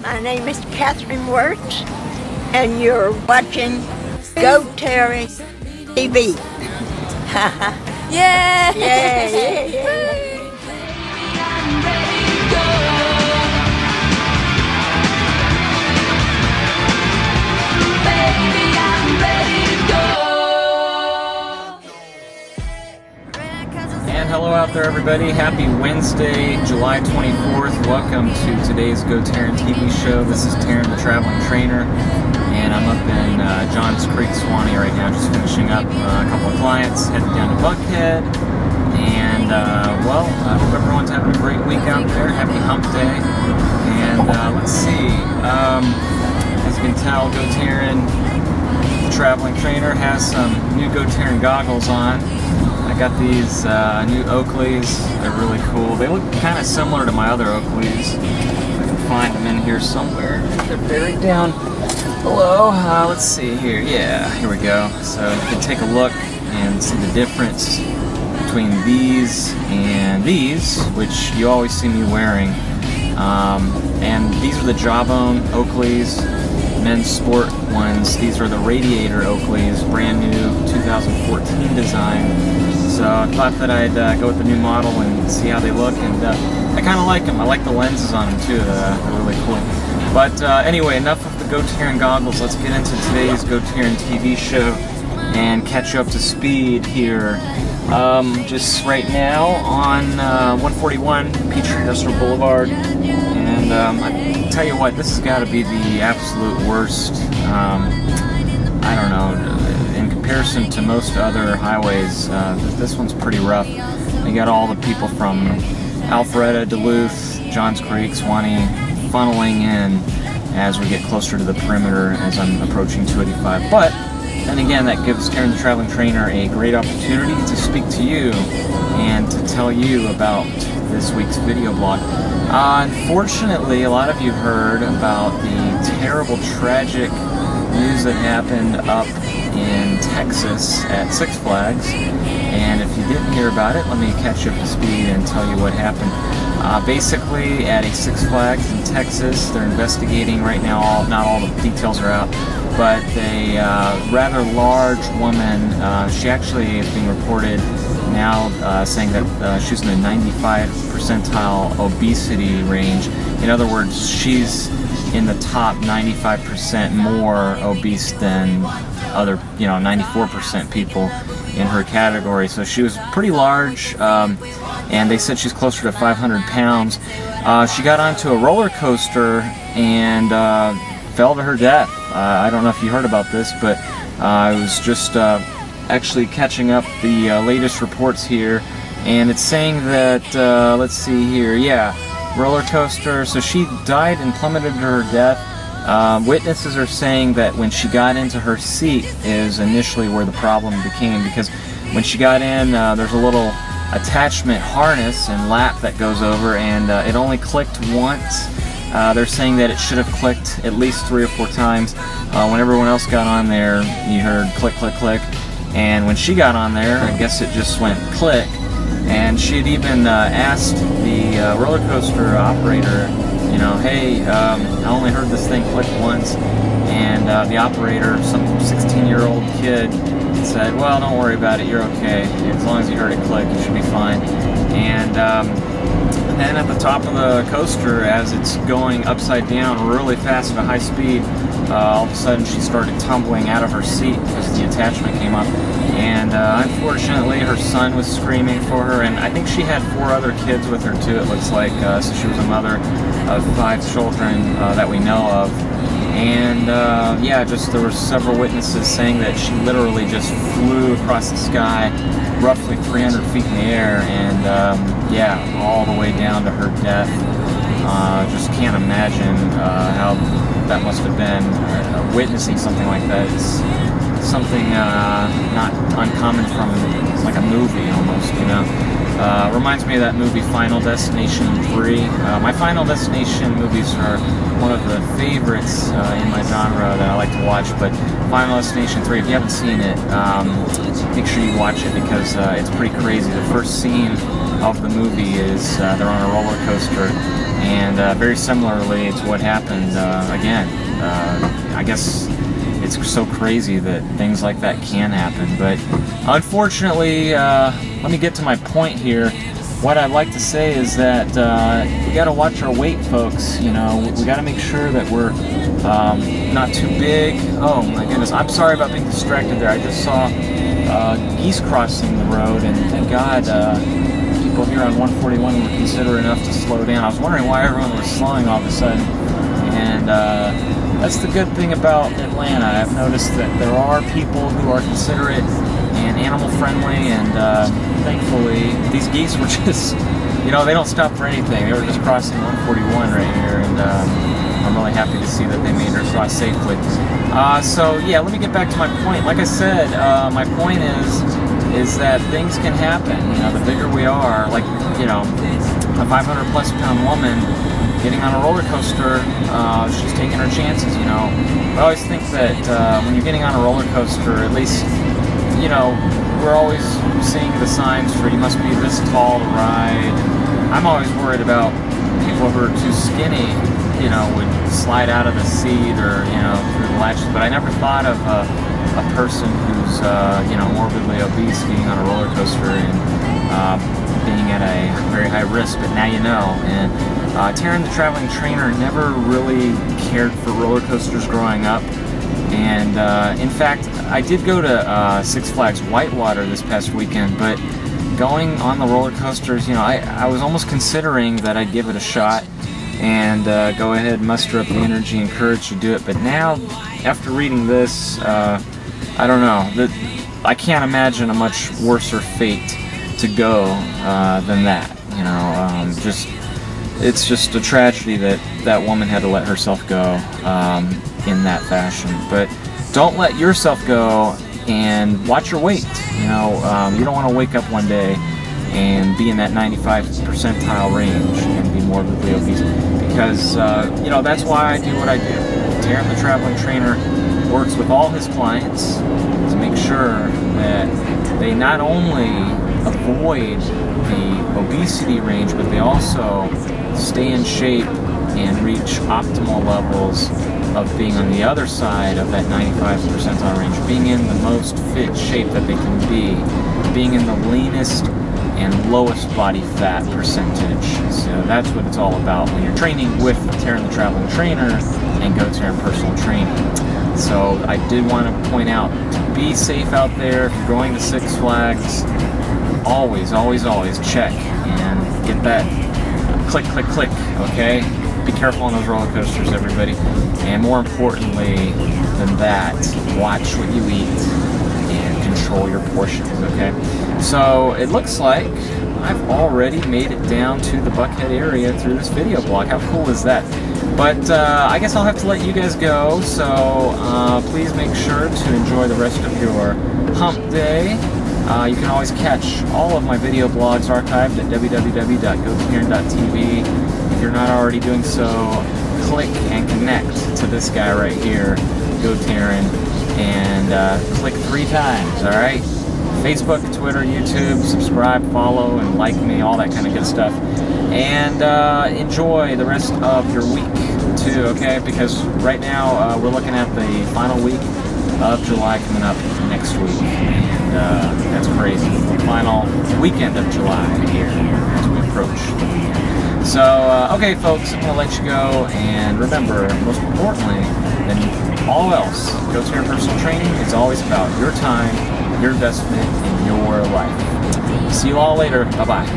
My name is Catherine Wirtz, and you're watching GoTarryn TV. Yeah! Yeah. And hello out there, everybody. Happy Wednesday, July 24th. Welcome to today's GoTarryn TV show. This is Taryn, the traveling trainer, and I'm up in Johns Creek, Suwannee right now, just finishing up a couple of clients, headed down to Buckhead. And, well, I hope everyone's having a great week out there. Happy hump day. And let's see. As you can tell, GoTarryn, the traveling trainer, has some new GoTarryn goggles on. I got these new Oakleys. They're really cool. They look kind of similar to my other Oakleys. I can find them in here somewhere. They're buried down below. Let's see here. Yeah, here we go. So you can take a look and see the difference between these and these, which you always see me wearing. And these are the Jawbone Oakleys, men's sport ones. These are the Radiator Oakleys, brand new 2014 design. So I thought that I'd go with the new model and see how they look, and I kind of like them. I like the lenses on them too. They're really cool. But anyway, enough of the GoTarryn goggles. Let's get into today's GoTarryn TV show and catch you up to speed here. Just right now on 141 Peachtree Industrial Boulevard, and I tell you what, this has got to be the absolute worst. I don't know. In comparison to most other highways, this one's pretty rough. You got all the people from Alpharetta, Duluth, Johns Creek, Suwannee funneling in as we get closer to the perimeter as I'm approaching 285. But then again, that gives Taryn, the traveling trainer, a great opportunity to speak to you and to tell you about this week's video blog. Unfortunately, a lot of you heard about the terrible, tragic news that happened up in Texas at Six Flags, and if you didn't hear about it, let me catch you up to speed and tell you what happened. Basically, at a Six Flags in Texas, they're investigating right now. Not all the details are out, but a rather large woman, she actually is being reported now saying that she's in the 95 percentile obesity range. In other words, she's in the top 95% more obese than other, 94% people in her category. So she was pretty large, and they said she's closer to 500 pounds. She got onto a roller coaster and fell to her death. I don't know if you heard about this, but I was just actually catching up the latest reports here, and it's saying that, let's see here, yeah, roller coaster, so she died and plummeted to her death. Witnesses are saying that when she got into her seat is initially where the problem became, because when she got in, there's a little attachment harness and lap that goes over, and it only clicked once. They're saying that it should have clicked at least 3 or 4 times. When everyone else got on there, you heard click, click, click, and when she got on there, I guess it just went click. And she had even asked the roller coaster operator, hey, I only heard this thing click once. And the operator, some 16-year-old kid, said, well, don't worry about it, you're okay. As long as you heard it click, you should be fine. And then at the top of the coaster, as it's going upside down really fast at a high speed, all of a sudden she started tumbling out of her seat because the attachment came up. And unfortunately, her son was screaming for her, and I think she had 4 other kids with her too, it looks like. So she was a mother of 5 children that we know of. And yeah, just there were several witnesses saying that she literally just flew across the sky, roughly 300 feet in the air, and yeah, all the way down to her death. Just can't imagine how that must have been. Witnessing something like that is something not uncommon from like a movie almost, Reminds me of that movie Final Destination 3. My Final Destination movies are one of the favorites in my genre that I like to watch, but Final Destination 3, if you haven't seen it, make sure you watch it because it's pretty crazy. The first scene of the movie is they're on a roller coaster, and very similarly to what happened again. I guess it's so crazy that things like that can happen, but unfortunately, let me get to my point here. What I'd like to say is that we got to watch our weight, folks. You know, we got to make sure that we're not too big. Oh my goodness, I'm sorry about being distracted there. I just saw geese crossing the road, and thank God people here on 141 were considerate enough to slow down. I was wondering why everyone was slowing all of a sudden, and that's the good thing about Atlanta. I've noticed that there are people who are considerate and animal friendly, and thankfully these geese were just, you know, they don't stop for anything. They were just crossing 141 right here, and I'm really happy to see that they made it across safely. So yeah, let me get back to my point. Like I said, my point is that things can happen. You know, the bigger we are, like, you know, a 500 plus pound woman getting on a roller coaster, she's taking her chances, you know. I always think that when you're getting on a roller coaster, at least, you know, we're always seeing the signs for you must be this tall to ride. I'm always worried about people who are too skinny, you know, would slide out of the seat or, you know, through the latches. But I never thought of a person who's, you know, morbidly obese getting on a roller coaster and being at a very high risk. But now you know. And Taryn, the traveling trainer, never really cared for roller coasters growing up. And in fact, I did go to Six Flags Whitewater this past weekend, but going on the roller coasters, you know, I was almost considering that I'd give it a shot and go ahead and muster up the energy and courage to do it. But now, after reading this, I don't know, I can't imagine a much worser fate to go than that. You know, it's just a tragedy that that woman had to let herself go in that fashion. But don't let yourself go, and watch your weight. You know, you don't want to wake up one day and be in that 95th percentile range and be morbidly obese, because you know, that's why I do what I do. Taryn, the traveling trainer, works with all his clients to make sure that they not only avoid the obesity range, but they also stay in shape and reach optimal levels of being on the other side of that 95th percentile range, being in the most fit shape that they can be, being in the leanest and lowest body fat percentage. So that's what it's all about when you're training with Taryn, the traveling trainer, and GoTarryn personal training. So I did want to point out to be safe out there. If you're going to Six Flags, always check and get that click, okay? Be careful on those roller coasters, everybody. And more importantly than that, watch what you eat and control your portions, okay? So it looks like I've already made it down to the Buckhead area through this video blog. How cool is that? But I guess I'll have to let you guys go, so please make sure to enjoy the rest of your hump day. You can always catch all of my video blogs archived at www.gotarryn.tv. If you're not already doing so, click and connect to this guy right here, GoTarryn, and click 3 times, alright? Facebook, Twitter, YouTube, subscribe, follow, and like me, all that kind of good stuff. And enjoy the rest of your week, too, okay? Because right now, we're looking at the final week of July coming up next week. And that's crazy. The final weekend of July here as we approach the weekend. So, okay, folks, I'm going to let you go. And remember, most importantly than all else, GoTarryn Personal Training is always about your time, your investment, in your life. See you all later. Bye-bye.